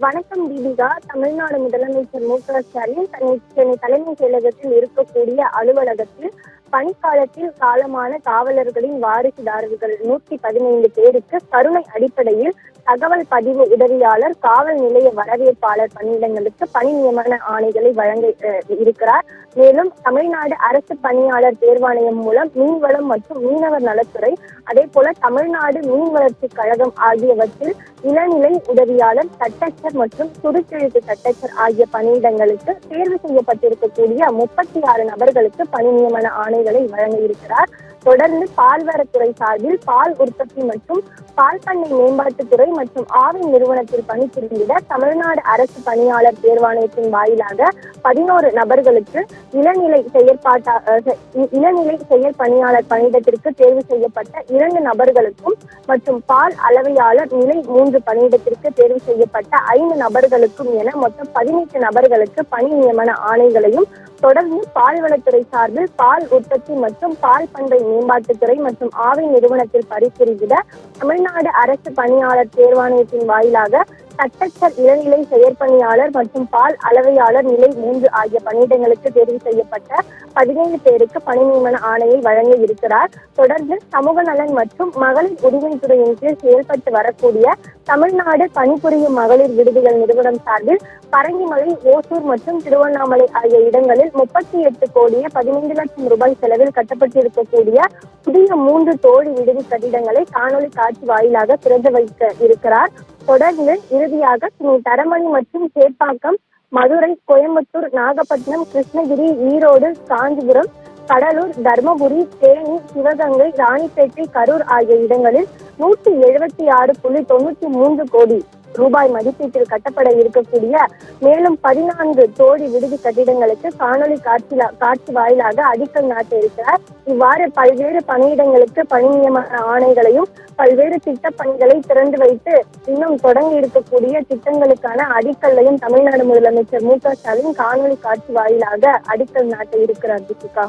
வணக்கம் தீபிகா. தமிழ்நாடு முதலமைச்சர் மு.க.ஸ்டாலின் சென்னை தலைமைச் செயலகத்தில் இருக்கக்கூடிய அலுவலகத்தில் பணிக்காலத்தில் காலமான காவலர்களின் வாரிசுதாரர்கள் 115 பேருக்கு கருணை அடிப்படையில் தகவல் பதிவு உதவியாளர், காவல் நிலைய வரவேற்பாளர் பணியிடங்களுக்கு பணி நியமன ஆணைகளை வழங்க இருக்கிறார். மேலும் தமிழ்நாடு அரசு பணியாளர் தேர்வாணையம் மூலம் மீன்வளம் மற்றும் மீனவர் நலத்துறை, அதே போல தமிழ்நாடு மீன் வளர்ச்சி கழகம் ஆகியவற்றில் இளநிலை உதவியாளர், தட்டச்சர் மற்றும் சுருக்கெழுத்து தட்டச்சர் ஆகிய பணியிடங்களுக்கு தேர்வு செய்யப்பட்டிருக்கக்கூடிய 36 நபர்களுக்கு பணி நியமன ஆணைகளை வழங்க இருக்கிறார். தொடர்ந்து பால்வரத்துறை சார்பில் பால் உற்பத்தி மற்றும் பால் பண்ணை மேம்பாட்டுத்துறை மற்றும் ஆவின் நிறுவனத்தில் பணிபுரிந்திட தமிழ்நாடு அரசு பணியாளர் தேர்வாணையத்தின் வாயிலாக 11 நபர்களுக்கு இளநிலை செயல் பணியாளர் பணியிடத்திற்கு தேர்வு செய்யப்பட்ட 2 நபர்களுக்கும் மற்றும் பால் அளவையாளர் நிலை 3 பணியிடத்திற்கு தேர்வு செய்யப்பட்ட 5 நபர்களுக்கும் என மொத்தம் 18 நபர்களுக்கு பணி நியமன ஆணைகளையும், தொடர்ந்து பால்வளத்துறை சார்பில் பால் உற்பத்தி மற்றும் பால் பண்டை மேம்பாட்டுத்துறை மற்றும் ஆவை நிறுவனத்தில் பணிபுரிந்திட தமிழ்நாடு அரசு பணியாளர் தேர்வாணையத்தின் வாயிலாக தட்டச்சர் இளநிலை செயற்பணியாளர் மற்றும் பால் அளவையாளர் நிலை 3 ஆகிய பணியிடங்களுக்கு தேர்வு செய்யப்பட்ட 17 பேருக்கு பணி நியமன ஆணையை வழங்க இருக்கிறார். தொடர்ந்து சமூக நலன் மற்றும் மகளிர் உரிமைத்துறையின் கீழ் செயல்பட்டு வரக்கூடிய தமிழ்நாடு பணிபுரியும் மகளிர் விடுதிகள் நிறுவனம் சார்பில் பரங்கிமலை, ஓசூர் மற்றும் திருவண்ணாமலை ஆகிய இடங்களில் 38 கோடியே 15 லட்சம் ரூபாய் செலவில் கட்டப்பட்டிருக்கக்கூடிய புதிய 3 தோழி விடுதி கட்டிடங்களை காணொலி காட்சி வாயிலாக திறந்து வைக்க இருக்கிறார். தொடர்ந்து இறுதியாக தரமணி மற்றும் சேப்பாக்கம், மதுரை, கோயம்புத்தூர், நாகப்பட்டினம், கிருஷ்ணகிரி, ஈரோடு, காஞ்சிபுரம், கடலூர், தர்மபுரி, தேனி, சிவகங்கை, ராணிப்பேட்டை, கரூர் ஆகிய இடங்களில் 176.93 கோடி ரூபாய் மதிப்பீட்டில் கட்டப்பட இருக்கக்கூடிய மேலும் 14 தோழி விடுதி கட்டிடங்களுக்கு காணொலி காட்சி வாயிலாக அடிக்கல் நாட்ட இருக்கிறார். இவ்வாறு பல்வேறு பணியிடங்களுக்கு பணி நியமன ஆணைகளையும் பல்வேறு திட்ட பணிகளை திறந்து வைத்து இன்னும் தொடங்கி இருக்கக்கூடிய திட்டங்களுக்கான அடிக்கல்லையும் தமிழ்நாடு முதலமைச்சர் மு.க.ஸ்டாலின் காணொலி காட்சி வாயிலாக அடிக்கல் நாட்ட இருக்கிறார். தீபிகா.